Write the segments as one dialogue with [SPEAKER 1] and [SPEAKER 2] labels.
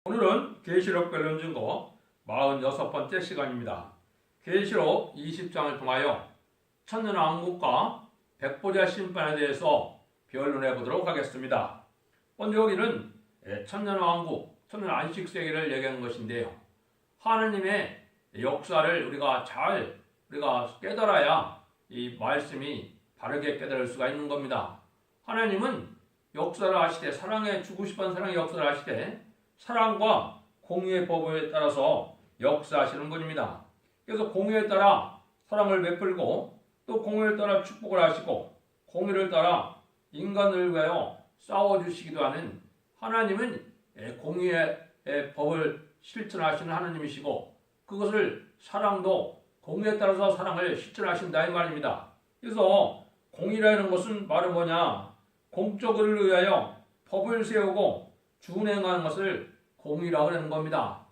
[SPEAKER 1] 오늘은 계시록 변론 증거 46번째 시간입니다. 계시록 20장을 통하여 천년왕국과 백보자 심판에 대해서 변론해 보도록 하겠습니다. 먼저 여기는 천년왕국, 천년안식세기를 얘기하는 것인데요. 하느님의 역사를 우리가 깨달아야 이 말씀이 바르게 깨달을 수가 있는 겁니다. 하나님은 역사를 하시되 주고 싶은 사랑의 역사를 하시되 사랑과 공의의 법에 따라서 역사하시는 분입니다. 그래서 공의에 따라 사랑을 베풀고 또 공의에 따라 축복을 하시고 공의를 따라 인간을 위하여 싸워주시기도 하는 하나님은 공의의 법을 실천하시는 하나님이시고 그것을 사랑도 공의에 따라서 사랑을 실천하신다 이 말입니다. 그래서 공의라는 것은 바로 뭐냐? 공적을 위하여 법을 세우고 준행하는 것을 공의라고 하는 겁니다.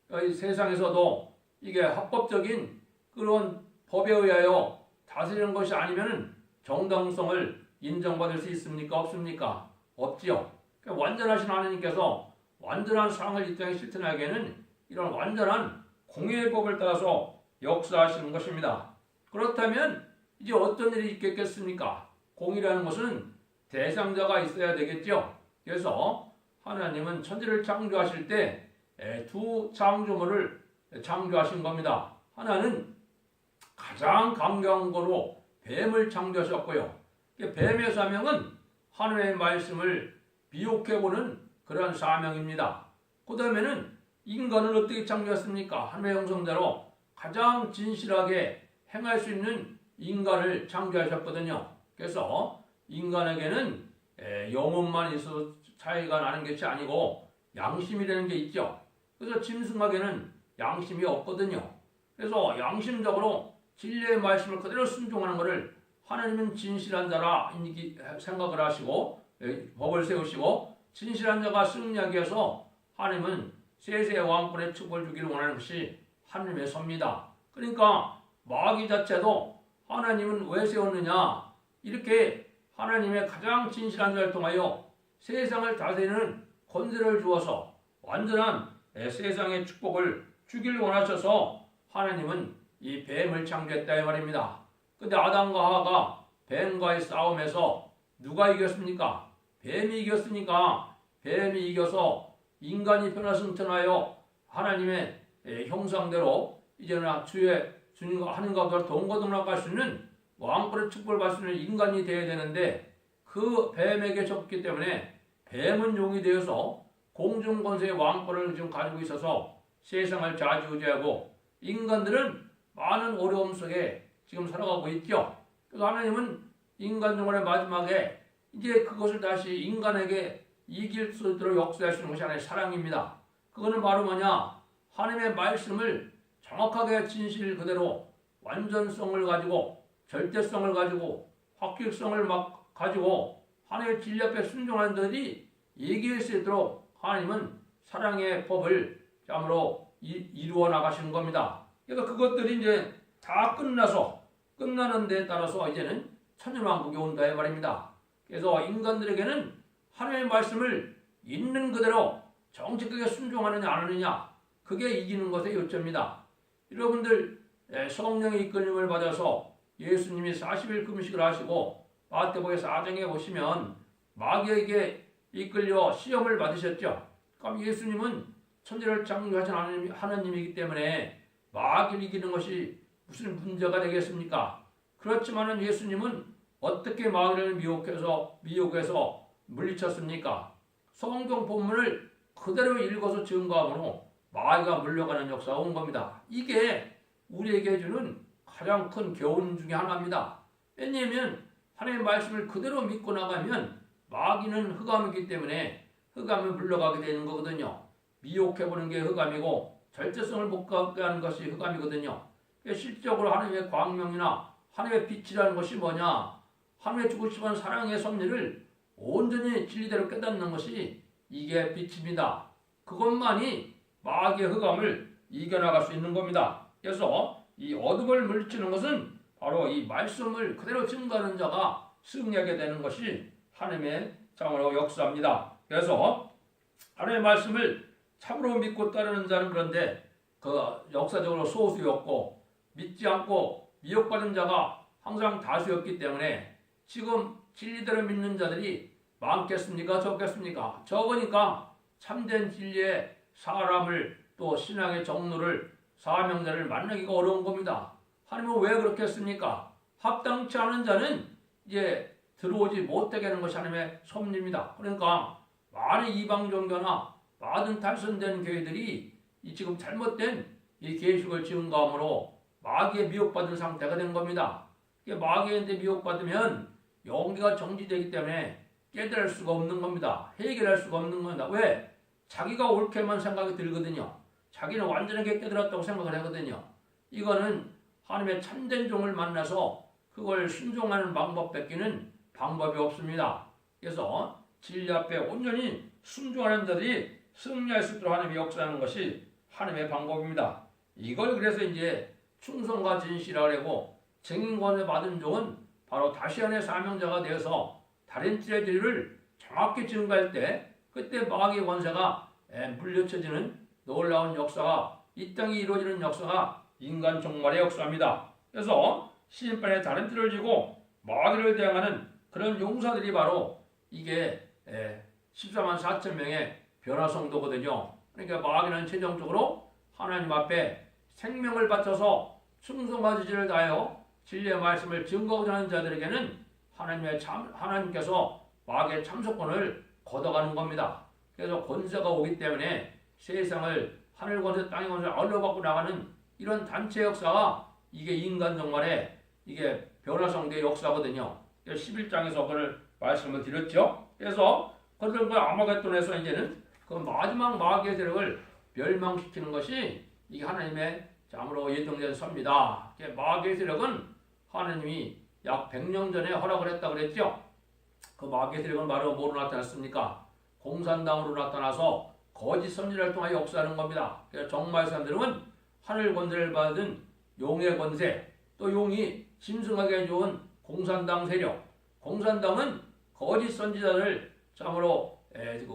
[SPEAKER 1] 이 세상에서도 이게 합법적인 그런 법에 의하여 다스리는 것이 아니면 정당성을 인정받을 수 있습니까? 없습니까? 없지요. 그러니까 완전하신 하나님께서 완전한 사랑을 이 땅에 실천하기에는 이런 완전한 공의의 법을 따라서 역사하시는 것입니다. 그렇다면 이제 어떤 일이 있겠습니까? 공의라는 것은 대상자가 있어야 되겠죠. 그래서 하나님은 천지를 창조하실 때 두 창조물을 창조하신 겁니다. 하나는 가장 강경한 거로 뱀을 창조하셨고요. 뱀의 사명은 하나님의 말씀을 미혹해보는 그런 사명입니다. 그 다음에는 인간을 어떻게 창조했습니까? 하나님의 형상대로 가장 진실하게 행할 수 있는 인간을 창조하셨거든요. 그래서 인간에게는 영혼만 있어서 차이가 나는 것이 아니고 양심이라는 게 있죠. 그래서 짐승에게는 양심이 없거든요. 그래서 양심적으로 진리의 말씀을 그대로 순종하는 것을 하나님은 진실한 자라 생각을 하시고 법을 세우시고 진실한 자가 승리하기 위해서 하나님은 세세의 왕권의 축복을 주기를 원하는 것이 하나님의 섭니다. 그러니까 마귀 자체도 하나님은 왜 세웠느냐? 이렇게 하나님의 가장 진실한 자를 통하여 세상을 다스리는 권세를 주어서 완전한 세상의 축복을 주길 원하셔서 하나님은 이 뱀을 창조했다 이 말입니다. 근데 아담과 하와가 뱀과의 싸움에서 누가 이겼습니까? 뱀이 이겼으니까 뱀이 이겨서 인간이 변화승천하여 하나님의 형상대로 이제는 주님과 하나님과 동거동락할 수 있는 왕권의 축복을 받을 수 있는 인간이 되어야 되는데 그 뱀에게 졌기 때문에 뱀은 용이 되어서 공중권세의 왕권을 지금 가지고 있어서 세상을 좌지우지하고 인간들은 많은 어려움 속에 지금 살아가고 있죠. 그래서 하나님은 인간 영혼의 마지막에 이제 그것을 다시 인간에게 이길 수 있도록 역사하시는 것이 하나의 사랑입니다. 그거는 바로 뭐냐? 하나님의 말씀을 정확하게 진실 그대로 완전성을 가지고 절대성을 가지고 확실성을 가지고 하나님의 진리 앞에 순종하는 자들이 얘기할 수 있도록 하나님은 사랑의 법을 참으로 이루어 나가시는 겁니다. 그래서 그것들이 이제 다 끝나는 데 따라서 이제는 천년왕국이 온다 이 말입니다. 그래서 인간들에게는 하나님의 말씀을 있는 그대로 정직하게 순종하느냐 안 하느냐 그게 이기는 것의 요점입니다. 여러분들 성령의 이끌림을 받아서 예수님이 40일 금식을 하시고 마태복음 4장에 보시면 마귀에게 이끌려 시험을 받으셨죠. 그럼 예수님은 천지를 창조하신 하나님이기 때문에 마귀를 이기는 것이 무슨 문제가 되겠습니까? 그렇지만은 예수님은 어떻게 마귀를 미혹해서 물리쳤습니까? 성경 본문을 그대로 읽어서 증거함으로 마귀가 물려가는 역사가 온 겁니다. 이게 우리에게 주는 가장 큰 교훈 중에 하나입니다. 왜냐하면 하나님의 말씀을 그대로 믿고 나가면 마귀는 흑암이기 때문에 흑암을 물러가게 되는 거거든요. 미혹해보는 게 흑암이고 절대성을 못 갖게 하는 것이 흑암이거든요. 실질적으로 하나님의 광명이나 하나님의 빛이라는 것이 뭐냐? 하나님의 주고 싶은 사랑의 섭리를 온전히 진리대로 깨닫는 것이 이게 빛입니다. 그것만이 마귀의 흑암을 이겨나갈 수 있는 겁니다. 그래서 이 어둠을 물리치는 것은 바로 이 말씀을 그대로 증거하는 자가 승리하게 되는 것이 하나님의 참으로 역사입니다. 그래서 하나님의 말씀을 참으로 믿고 따르는 자는 그런데 그 역사적으로 소수였고 믿지 않고 미혹받은 자가 항상 다수였기 때문에 지금 진리대로 믿는 자들이 많겠습니까? 적겠습니까? 적으니까 참된 진리의 사람을 또 신앙의 정로를 사명자를 만나기가 어려운 겁니다. 하나님은 왜 그렇게 했습니까? 합당치 않은 자는 이제 들어오지 못하게 하는 것이 하나님의 섭리입니다. 그러니까 많은 이방 종교나 많은 탈선된 교회들이 이 지금 잘못된 이 계시록을 증거함으로 마귀에 미혹받은 상태가 된 겁니다. 마귀한테 미혹받으면 영계가 정지되기 때문에 깨달을 수가 없는 겁니다. 해결할 수가 없는 겁니다. 왜? 자기가 옳게만 생각이 들거든요. 자기는 완전하게 깨달았다고 생각을 하거든요. 이거는 하나님의 참된 종을 만나서 그걸 순종하는 방법밖에는 방법이 없습니다. 그래서 진리 앞에 온전히 순종하는 자들이 승리할 수 있도록 하나님이 역사하는 것이 하나님의 방법입니다. 이걸 그래서 이제 충성과 진실이라고 하고 증인권을 받은 종은 바로 다시안의 사명자가 되어서 다른 뜰의 진리를 정확히 증거할 때 그때 마귀의 권세가 물려쳐지는 놀라운 역사가 이 땅에 이루어지는 역사가 인간 종말의 역사입니다. 그래서 시인판에 다른 뜰을 지고 마귀를 대항하는 그런 용사들이 바로 이게 14만 4천 명의 변화성도거든요. 그러니까 마귀는 최종적으로 하나님 앞에 생명을 바쳐서 충성과 지지를 다하여 진리의 말씀을 증거하고자 하는 자들에게는 하나님께서 마귀의 참석권을 걷어가는 겁니다. 그래서 권세가 오기 때문에 세상을 하늘 권세, 땅의 권세를 얼려받고 나가는 이런 단체 역사가 이게 인간 종말의 이게 변화성대의 역사거든요. 11장에서 그걸 말씀을 드렸죠. 그래서 그들과 아마겟돈에서 이제는 그 마지막 마귀의 세력을 멸망시키는 것이 이게 하나님의 참으로 예정된 섭니다. 마귀의 세력은 하나님이 약 100년 전에 허락을 했다고 그랬죠. 그 마귀의 세력은 바로 뭐로 나타났습니까? 공산당으로 나타나서 거짓 선지자를 통하여 역사하는 겁니다. 그래서 정말 사람들은 하늘 권세를 받은 용의 권세, 또 용이 짐승하게 좋은 공산당 세력, 공산당은 거짓 선지자를 참으로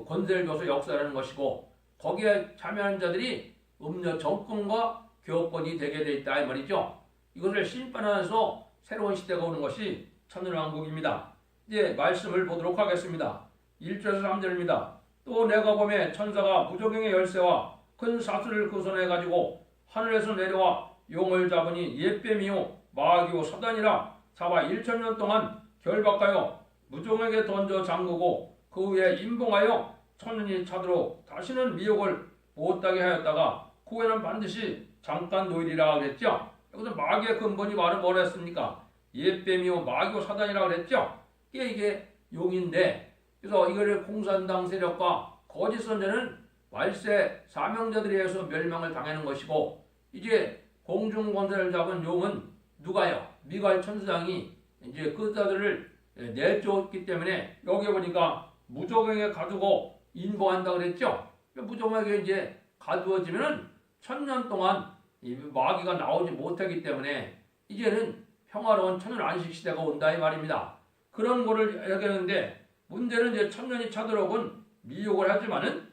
[SPEAKER 1] 권세를 줘서 역사하는 것이고 거기에 참여하는 자들이 음녀 정권과 교권이 되게 돼 있다 이 말이죠. 이것을 심판하면서 새로운 시대가 오는 것이 천년왕국입니다. 이제 말씀을 보도록 하겠습니다. 1절에서 3절입니다. 또 내가 보매 천사가 무저갱의 열쇠와 큰 사슬을 그 손에 가지고 하늘에서 내려와 용을 잡으니 옛뱀이요 마귀요 사단이라 잡아 1000년 동안 결박하여 무종에게 던져 잠그고 그 위에 임봉하여 천년이 차도록 다시는 미혹을 못하게 하였다가 그 후에는 반드시 잠깐 노일이라 그랬죠. 여기서 마귀의 근본이 바로 뭐라 했습니까? 옛뱀이요 마귀요 사단이라 그랬죠. 이게 용인데 그래서 이거를 공산당 세력과 거짓 선자는 말세 사명자들에 의해서 멸망을 당하는 것이고 이제 공중 권세를 잡은 용은 누가요? 미가엘 천사장이 이제 그 자들을 내쫓기 때문에 여기 보니까 무적에게 가두고 인보한다 그랬죠. 무적에게 이제 가두어지면은 1000년 동안 이 마귀가 나오지 못하기 때문에 이제는 평화로운 천년 안식 시대가 온다 이 말입니다. 그런 거를 얘기하는데 문제는 이제 1000년이 차도록은 미혹을 하지만은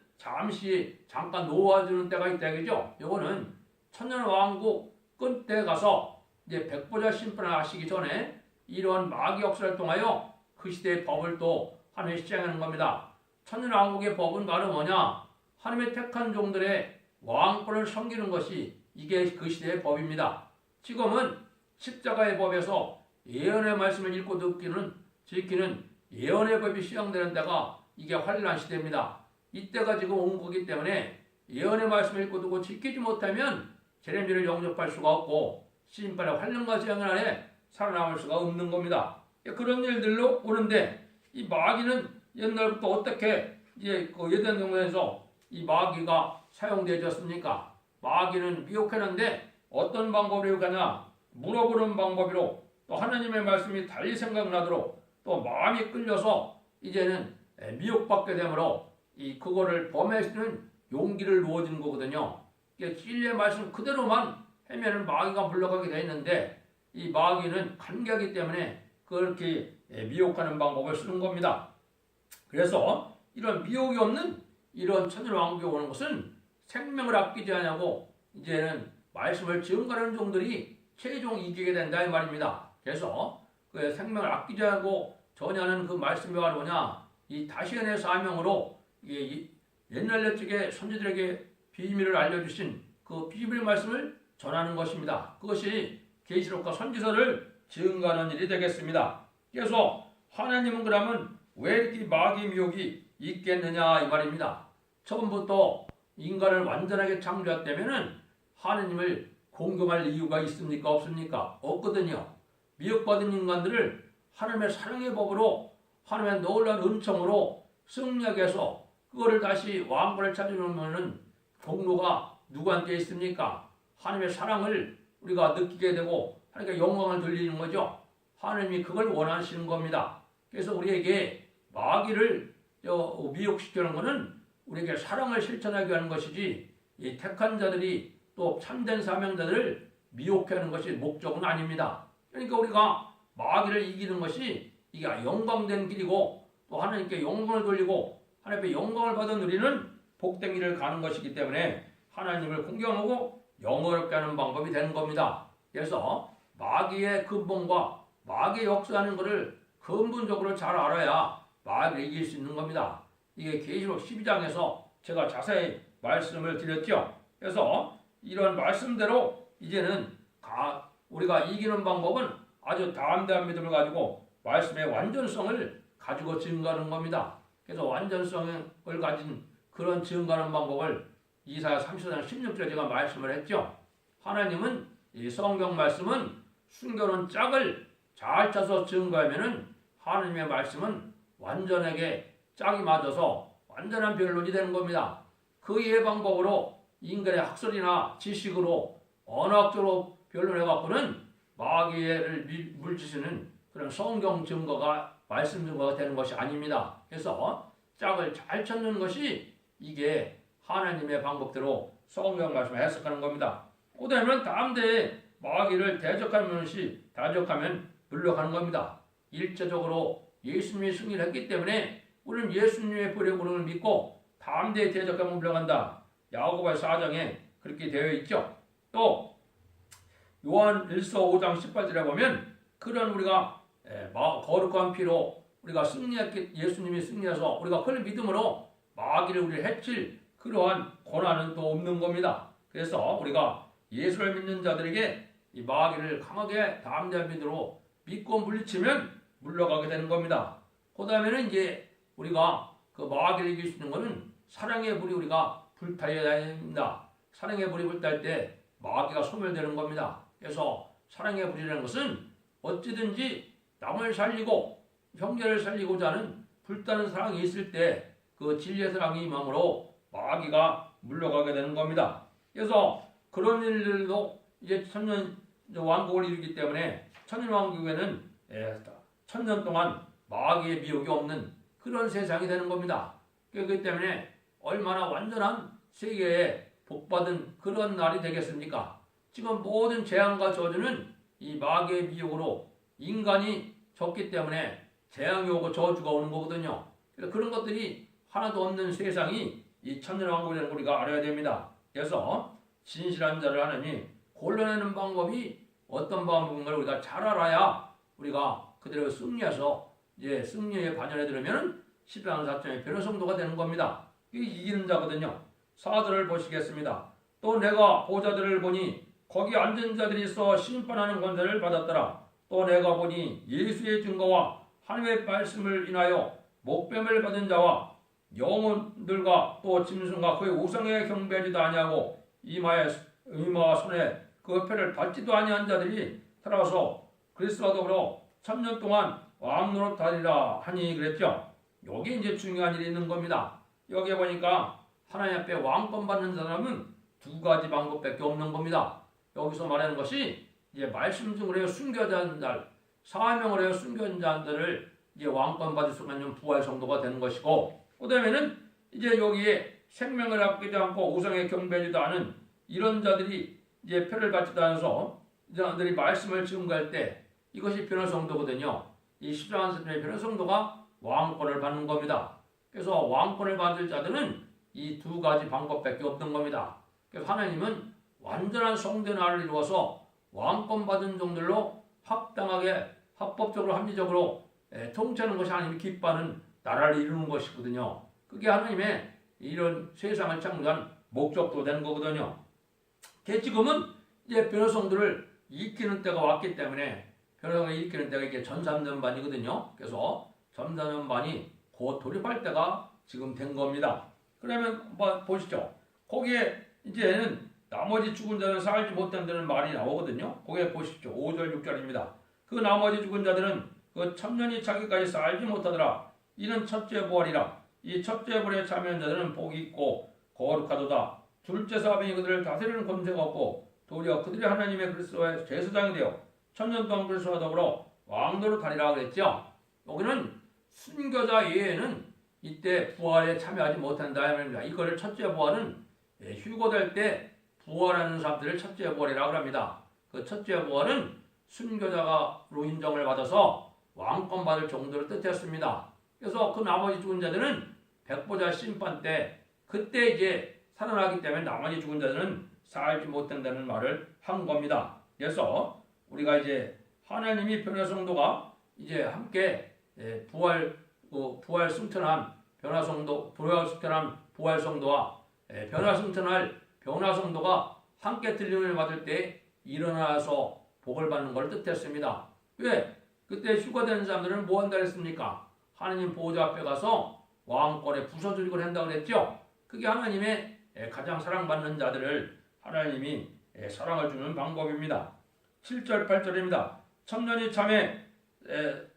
[SPEAKER 1] 잠깐 놓아주는 때가 있다 이거죠. 요거는 천년 왕국 끝때 가서 이제 백보자 심판을 하시기 전에 이러한 마귀 역사를 통하여 그 시대의 법을 또 하나님이 시행하는 겁니다. 천년 왕국의 법은 바로 뭐냐? 하나님의 택한 종들의 왕권을 섬기는 것이 이게 그 시대의 법입니다. 지금은 십자가의 법에서 예언의 말씀을 읽고 듣기는 지키는 예언의 법이 시행되는 데가 이게 환란 시대입니다. 이때가 지금 온 거기 때문에 예언의 말씀을 읽고 듣고 지키지 못하면 제레미야를 영접할 수가 없고 심판의 환란과 재앙 안에 살아남을 수가 없는 겁니다. 그런 일들로 오는데 이 마귀는 옛날부터 어떻게 이제 그 예전 경우에서 이 마귀가 사용되었습니까? 마귀는 미혹하는데 어떤 방법으로 미혹하냐? 물어보는 방법으로 또 하나님의 말씀이 달리 생각나도록 또 마음이 끌려서 이제는 미혹받게 되므로 이 그거를 범해시는 용기를 누어주는 거거든요. 진리의 말씀 그대로만 하면은 마귀가 물러가게 되어 있는데 이 마귀는 간계하기 때문에 그렇게 미혹하는 방법을 쓰는 겁니다. 그래서 이런 미혹이 없는 이런 천년왕국이 오는 것은 생명을 아끼지 않냐고 이제는 말씀을 증거하는 종들이 최종 이기게 된다 이 말입니다. 그래서 그 생명을 아끼지 않고 전하는 그 말씀이 바로 뭐냐? 이 다시언의 사명으로 이게 옛날 옛적에 선지들에게 비밀을 알려주신 그 비밀 말씀을 전하는 것입니다. 그것이 계시록과 선지서를 증거하는 일이 되겠습니다. 그래서 하나님은 그러면 왜 이렇게 마귀 미혹이 있겠느냐 이 말입니다. 처음부터 인간을 완전하게 창조했다면은 하나님을 공경할 이유가 있습니까? 없습니까? 없거든요. 미혹받은 인간들을 하나님의 사랑의 법으로 하나님의 놀라운 은총으로 승리하게 해서 그거를 다시 왕권을 찾으려면은 공로가 누구한테 있습니까? 하나님의 사랑을 우리가 느끼게 되고 하나님께 영광을 돌리는 거죠. 하나님이 그걸 원하시는 겁니다. 그래서 우리에게 마귀를 미혹시키는 것은 우리에게 사랑을 실천하게 하는 것이지 이 택한 자들이 또 참된 사명자들을 미혹하는 것이 목적은 아닙니다. 그러니까 우리가 마귀를 이기는 것이 이게 영광된 길이고 또 하나님께 영광을 돌리고 하나님께 영광을 받은 우리는 복된 길을 가는 것이기 때문에 하나님을 공경하고 영어롭게 하는 방법이 되는 겁니다. 그래서 마귀의 근본과 마귀의 역사하는 것을 근본적으로 잘 알아야 마귀를 이길 수 있는 겁니다. 이게 계시록 12장에서 제가 자세히 말씀을 드렸죠. 그래서 이런 말씀대로 이제는 우리가 이기는 방법은 아주 담대한 믿음을 가지고 말씀의 완전성을 가지고 증거하는 겁니다. 그래서 완전성을 가진 그런 증거하는 방법을 이사야 34장 16절에 제가 말씀을 했죠. 하나님은 이 성경 말씀은 숨겨놓은 짝을 잘 짜서 증거하면은 하나님의 말씀은 완전하게 짝이 맞아서 완전한 변론이 되는 겁니다. 그 이해 방법으로 인간의 학설이나 지식으로 언어학적으로 변론해갖고는 마귀를 물리치는 그런 성경 증거가 말씀 증거가 되는 것이 아닙니다. 그래서 짝을 잘 찾는 것이 이게 하나님의 방법대로 성경 말씀을 해석하는 겁니다. 그다음에 다음대에 마귀를 대적하면 물러가는 겁니다. 일차적으로 예수님이 승리를 했기 때문에 우리는 예수님의 불의 구름을 믿고 다음대에 대적하면 물러간다. 야고보서 4장에 그렇게 되어 있죠. 또 요한 1서 5장 18절에 보면 그런 우리가 거룩한 피로 우리가 예수님이 승리해서 우리가 그걸 믿음으로 마귀를 우리를 해칠 그러한 고난은 또 없는 겁니다. 그래서 우리가 예수를 믿는 자들에게 이 마귀를 강하게 담대한 믿음으로 믿고 물리치면 물러가게 되는 겁니다. 그 다음에는 이제 우리가 그 마귀를 이길 수 있는 것은 사랑의 불이 우리가 불타야 됩니다. 사랑의 불이 불탈 때 마귀가 소멸되는 겁니다. 그래서 사랑의 불이라는 것은 어찌든지 남을 살리고 형제를 살리고자 하는 불타는 사랑이 있을 때 그 진리의 사랑이 임함으로 마귀가 물러가게 되는 겁니다. 그래서 그런 일들도 이제 천년 왕국을 이루기 때문에 천년왕국에는 천년 동안 마귀의 미혹이 없는 그런 세상이 되는 겁니다. 그렇기 때문에 얼마나 완전한 세계에 복받은 그런 날이 되겠습니까? 지금 모든 재앙과 저주는 이 마귀의 미혹으로 인간이 졌기 때문에 재앙이 오고 저주가 오는 거거든요. 그런 것들이 하나도 없는 세상이 이 천년왕국이라는 걸 우리가 알아야 됩니다. 그래서 진실한 자를 하느니 골라내는 방법이 어떤 방법인 걸 우리가 잘 알아야 우리가 그대로 승리해서 이제 승리에 반전해 들으면 십자가는 사점의 변호성도가 되는 겁니다. 이게 이기는 자거든요. 4절을 보시겠습니다. 또 내가 보좌들을 보니 거기 앉은 자들이 있어 심판하는 권세를 받았더라. 또 내가 보니 예수의 증거와 하나님의 말씀을 인하여 목뱀을 받은 자와 영혼들과 또 짐승과 그의 우상에 경배하지도 아니하고 이마와 손에 그 표를 받지도 아니한 자들이 살아서 그리스도와 더불어 천년 동안 왕 노릇하리라 하니 그랬죠. 여기 이제 중요한 일이 있는 겁니다. 여기에 보니까 하나님 앞에 왕권 받는 사람은 두 가지 방법밖에 없는 겁니다. 여기서 말하는 것이 이제 말씀 중으로 해서 순교한 자, 사명을 해서 순교한 자들을 이제 왕권 받을 수 있는 부활 성도가 되는 것이고, 그 다음에는 이제 여기에 생명을 아끼지 않고 우상에 경배하지도 않은 이런 자들이 이제 표를 받지도 않아서 이들이 말씀을 증거할 때 이것이 변화 성도거든요. 이 십자가의 변화 성도가 왕권을 받는 겁니다. 그래서 왕권을 받을 자들은 이 두 가지 방법밖에 없는 겁니다. 그래서 하나님은 완전한 성대 나라를 이루어서 왕권 받은 종들로 합당하게 합법적으로 합리적으로 통치하는 것이 하나님이 기뻐하는 나라를 이루는 것이거든요. 그게 하나님의 이런 세상을 창조한 목적도 된 거거든요. 지금은 이제 변호성들을 익히는 때가 왔기 때문에 변호성을 익히는 때가 이게 전삼년반이거든요. 그래서 전삼년반이 곧 돌입할 때가 지금 된 겁니다. 그러면 한번 보시죠. 거기에 이제는 나머지 죽은 자는 살지 못한다는 말이 나오거든요. 거기에 보십시오. 5절 6절입니다. 그 나머지 죽은 자들은 그 천년이 차기까지 살지 못하더라. 이는 첫째 부활이라. 이 첫째 부활에 참여한 자들은 복이 있고 거룩하도다. 둘째 사람이 그들을 다스리는 권세가 없고 도리어 그들이 하나님의 그리스도의 제사장이 되어 천년 동안 그리스도와 더불어 왕노로 다니라 그랬죠. 여기는 순교자 외에는 이때 부활에 참여하지 못한다 말입니다. 이거를 첫째 부활은 휴거될 때 부활하는 사람들을 첫째 부활이라고 합니다. 그 첫째 부활은 순교자가로 인정을 받아서 왕권 받을 정도를 뜻했습니다. 그래서 그 나머지 죽은 자들은 백보자 심판 때 그때 이제 살아나기 때문에 나머지 죽은 자들은 살지 못한다는 말을 한 겁니다. 그래서 우리가 이제 하나님이 변화성도가 이제 함께 부활 승천한 변화성도, 부활 성도와 변화 승천할 변화 성도가 함께 들림을 받을 때 일어나서 복을 받는 걸 뜻했습니다. 왜? 그때 휴거된 사람들은 뭐 한다 했습니까? 하나님 보호자 앞에 가서 왕권에 부서지고 한다고 그랬죠. 그게 하나님의 가장 사랑받는 자들을 하나님이 사랑을 주는 방법입니다. 7절 8절입니다. 천년이 참에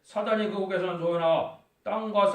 [SPEAKER 1] 사단이 그곳에서는 소연하와 땅과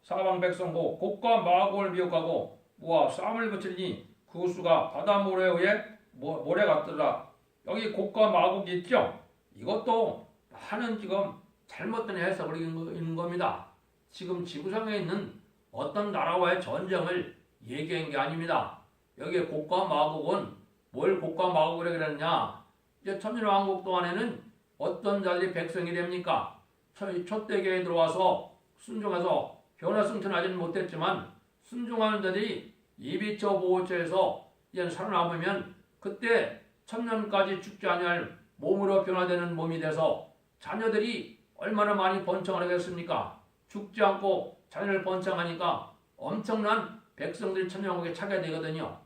[SPEAKER 1] 사방 백성고 곡과 마곡을 미혹하고 모아 쌈을 붙이니 그 수가 바다 모래에 의해 모래 같더라. 여기 곡과 마곡이 있죠. 이것도 많은 지금 잘못된 해석을 있는 겁니다. 지금 지구상에 있는 어떤 나라와의 전쟁을 얘기한 게 아닙니다. 여기에 곡과 마곡은 뭘 곡과 마곡을 그랬냐? 이제 천년왕국 동안에는 어떤 자들이 백성이 됩니까? 초대교회에 들어와서 순종해서 변화 승천하지는 못했지만 순종하는 자들이 이비처 보호처에서 이제 살아남으면 그때 천년까지 죽지 아니할 몸으로 변화되는 몸이 돼서 자녀들이 얼마나 많이 번창을 하겠습니까? 죽지 않고 자녀를 번창하니까 엄청난 백성들이 천년왕국에 차게 되거든요.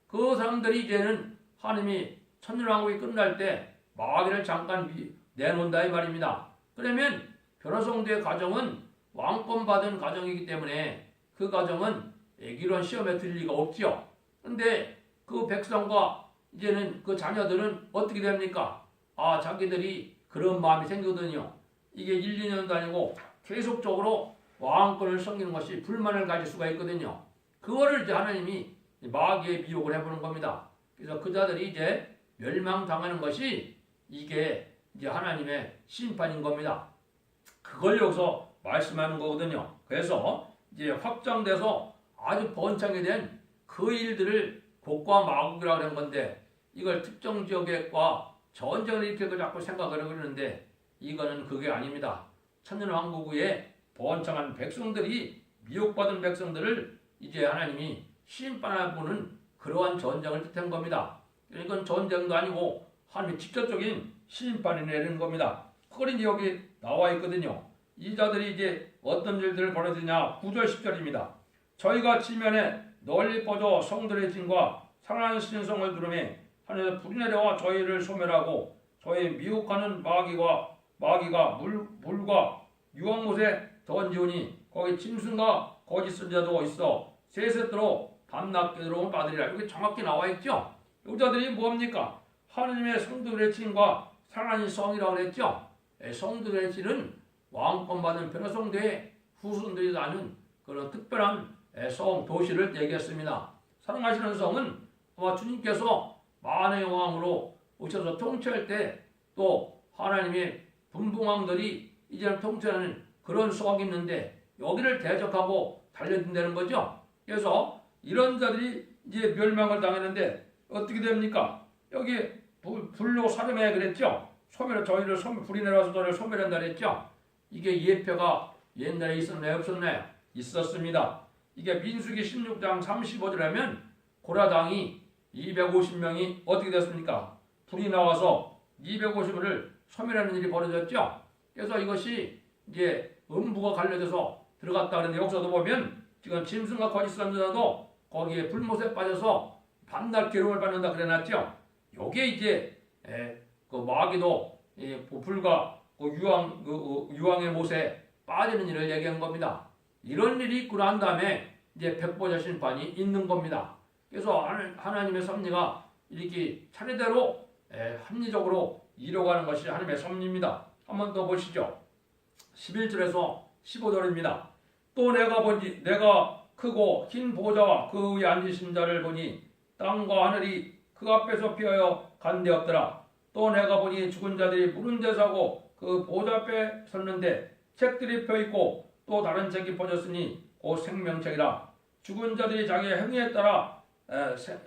[SPEAKER 1] 그 사람들이 이제는 하나님이 천년왕국이 끝날 때 마귀를 잠깐 내놓는다 이 말입니다. 그러면 변화성도의 가정은 왕권 받은 가정이기 때문에 그 가정은 이런 시험에 들 리가 없죠. 근데 그 백성과 이제는 그 자녀들은 어떻게 됩니까? 자기들이 그런 마음이 생기거든요. 이게 1, 2년도 아니고 계속적으로 왕권을 섬기는 것이 불만을 가질 수가 있거든요. 그거를 이제 하나님이 마귀의 미혹을 해보는 겁니다. 그래서 그 자들이 이제 멸망당하는 것이 이게 이제 하나님의 심판인 겁니다. 그걸 여기서 말씀하는 거거든요. 그래서 이제 확장돼서 아주 번창이 된 그 일들을 곡과 마곡이라고 하는 건데 이걸 특정 지역과 전쟁을 일으키고 자꾸 생각을 하는데 이거는 그게 아닙니다. 천년왕국 후에 번창한 백성들이 미혹받은 백성들을 이제 하나님이 심판해보는 그러한 전쟁을 뜻한 겁니다. 이건 전쟁도 아니고 하나님의 직접적인 심판이 내리는 겁니다. 그걸 이제 여기 나와 있거든요. 이 자들이 이제 어떤 일들을 벌여지냐 9절 10절입니다. 저희가 지면에 널리 뻗어 성들의 진과 상한 신성을 두르매 하늘에서 불이 내려와 저희를 소멸하고 저희 미혹하는 마귀가 물과 유황못에 던지오니 거기 짐승과 거짓 선자도 있어 세세토록 밤낮 괴로움을 받으리라. 여기 정확히 나와 있죠. 여자들이 뭡니까? 하나님의 성들의 진과 상한 성이라고 그랬죠. 성들의 진은 왕권 받은 변화성대의 후손들이 사는 그런 특별한 성, 도시를 얘기했습니다. 사랑하시는 성은 아마 주님께서 만의 왕으로 오셔서 통치할 때 또 하나님의 분봉왕들이 이제는 통치하는 그런 성이 있는데 여기를 대적하고 달려든다는 거죠. 그래서 이런 자들이 이제 멸망을 당했는데 어떻게 됩니까? 여기 불로 사름해 그랬죠. 불이 내려와서 저희를 소멸한다 그랬죠. 이게 예표가 옛날에 있었나요? 없었나요? 있었습니다. 이게 민수기 16장 35절이라면 고라당이 250명이 어떻게 됐습니까? 불이 나와서 250을 소멸하는 일이 벌어졌죠. 그래서 이것이 이제 음부가 갈려져서 들어갔다 그러는데 역사도 보면 지금 짐승과 거짓 선지자도 거기에 불못에 빠져서 밤낮 괴로움을 받는다 그래놨죠. 요게 이제 그 마귀도 불과 그 유황의 못에 빠지는 일을 얘기한 겁니다. 이런 일이 있고 난 다음에 이제 백보자 심판이 있는 겁니다. 그래서 하나님의 섭리가 이렇게 차례대로 합리적으로 이뤄가는 것이 하나님의 섭리입니다. 한번 더 보시죠. 11절에서 15절입니다. 또 내가 크고 흰 보좌와 그 위에 앉으신 자를 보니 땅과 하늘이 그 앞에서 피하여 간되었더라. 또 내가 보니 죽은 자들이 푸른 데 사고 그 보좌 앞에 섰는데 책들이 펴있고 또 다른 책이 퍼졌으니 곧 생명책이라. 죽은 자들이 자기의 행위에 따라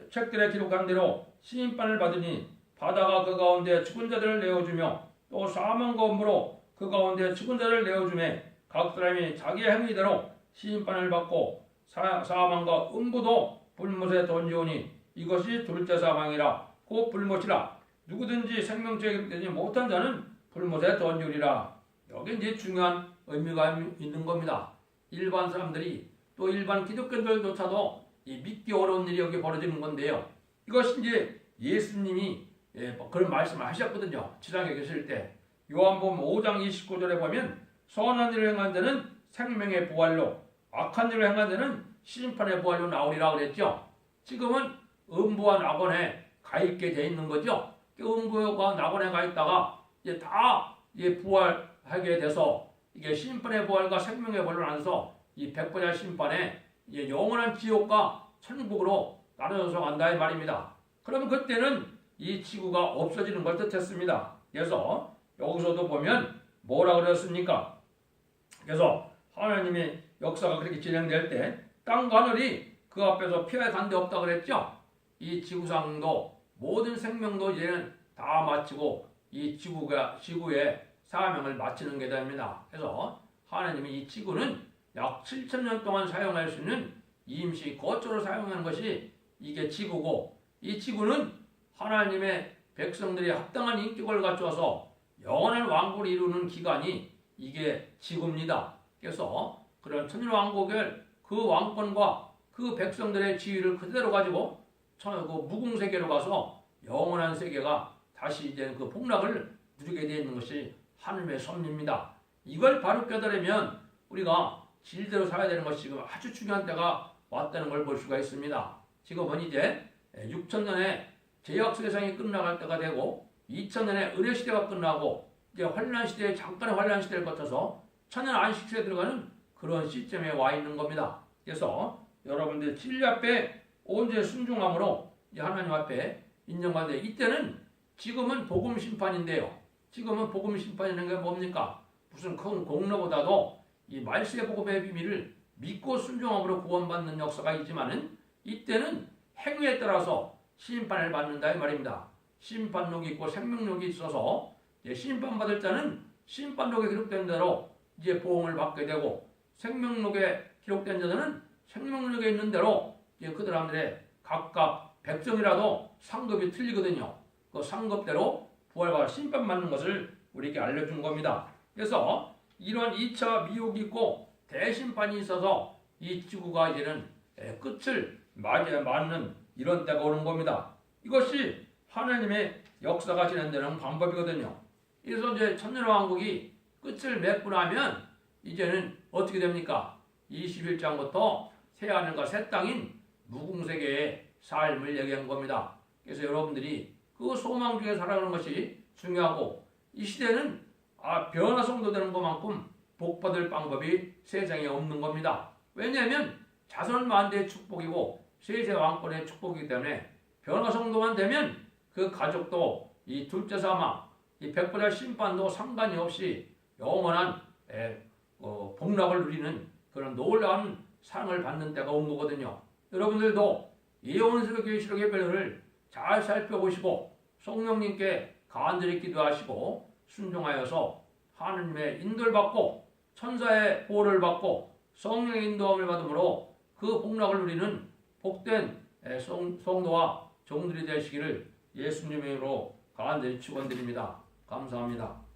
[SPEAKER 1] 책들에 기록한 대로 시인판을 받으니 바다가 그 가운데 죽은 자들을 내어주며 또 사망과 음부로 그 가운데 죽은 자를 내어주매 각 사람이 자기의 행위대로 시인판을 받고 사망과 음부도 불못에 던지오니 이것이 둘째 사망이라. 곧 불못이라. 누구든지 생명책에 기록되지 못한 자는 불못에 던지리라. 여기 이제 중요한 의미가 있는 겁니다. 일반 사람들이 또 일반 기독교인들조차도 이 믿기 어려운 일이 여기 벌어지는 건데요. 이것이 이제 예수님이 그런 말씀을 하셨거든요. 지상에 계실 때. 요한복음 5장 29절에 보면 선한 일을 행한 자는 생명의 부활로 악한 일을 행한 자는 심판의 부활로 나오리라 그랬죠. 지금은 음부와 낙원에 가 있게 돼 있는 거죠. 음부와 낙원에 가 있다가 이제 다 부활하게 돼서 이게 심판의 부활과 생명의 부활로 나눠서 이 백보자 심판에 이제 영원한 지옥과 천국으로 나눠져서 간다 이 말입니다. 그러면 그때는 이 지구가 없어지는 걸 뜻했습니다. 그래서 여기서도 보면 뭐라 그랬습니까? 그래서 하나님의 역사가 그렇게 진행될 때 땅과 하늘이 그 앞에서 피해 간 데 없다 그랬죠. 이 지구상도 모든 생명도 이제는 다 마치고 이 지구의 사명을 마치는 게 됩니다. 그래서 하나님이 이 지구는 약 7,000년 동안 사용할 수 있는 임시 거처로 사용하는 것이 이게 지구고, 이 지구는 하나님의 백성들이 합당한 인격을 갖춰서 영원한 왕국을 이루는 기간이 이게 지구입니다. 그래서 그런 천일왕국을 그 왕권과 그 백성들의 지위를 그대로 가지고 그 무궁세계로 가서 영원한 세계가 다시 이제 그 복락을 누리게 되어 있는 것이 하나님의 섭리입니다. 이걸 바로 깨달으면 우리가 질대로 살아야 되는 것이 지금 아주 중요한 때가 왔다는 걸 볼 수가 있습니다. 지금은 이제 6,000년의 제약 세상이 끝나갈 때가 되고 2,000년의 의뢰 시대가 끝나고 이제 환란 시대에 잠깐의 환란 시대를 거쳐서 천년 안식세에 들어가는 그런 시점에 와 있는 겁니다. 그래서 여러분들 진리 앞에 온전히 순종함으로 이제 하나님 앞에 인정받는데, 이때는 지금은 복음 심판인데요. 지금은 복음 심판이라는 게 뭡니까? 무슨 큰 공로보다도 이 말세의 복음의 비밀을 믿고 순종함으로 구원받는 역사가 있지만은 이때는 행위에 따라서 심판을 받는다 이 말입니다. 심판록이 있고 생명록이 있어서 심판받을 자는 심판록에 기록된 대로 이제 보응을 받게 되고, 생명록에 기록된 자들은 생명록에 있는 대로 이제 그 사람들의 각각 백성이라도 상급이 틀리거든요. 그 상급대로 부활과 심판받는 것을 우리에게 알려준 겁니다. 그래서 이런 2차 미혹이 있고 대심판이 있어서 이 지구가 이제는 끝을 맞는 이런 때가 오는 겁니다. 이것이 하나님의 역사가 진행되는 방법이거든요. 그래서 이제 천년왕국이 끝을 맺고 나면 이제는 어떻게 됩니까? 21장부터 새하늘과 새 땅인 무궁세계의 삶을 얘기한 겁니다. 그래서 여러분들이 그 소망 중에 살아가는 것이 중요하고, 이 시대는 변화성도 되는 것만큼 복받을 방법이 세상에 없는 겁니다. 왜냐하면 자손만대의 축복이고 세세 왕권의 축복이기 때문에 변화성도만 되면 그 가족도 이 둘째 사망, 이 백보자 심판도 상관이 없이 영원한 복락을 누리는 그런 놀라운 상을 받는 때가 온 거거든요. 여러분들도 예언서의 계시록 예배를 잘 살펴보시고 성령님께 간절히 기도하시고 순종하여서 하느님의 인도를 받고 천사의 보호를 받고 성령의 인도함을 받음으로 그 복락을 누리는 복된 성도와 종들이 되시기를 예수님의 이름으로 간절히 축원드립니다. 감사합니다.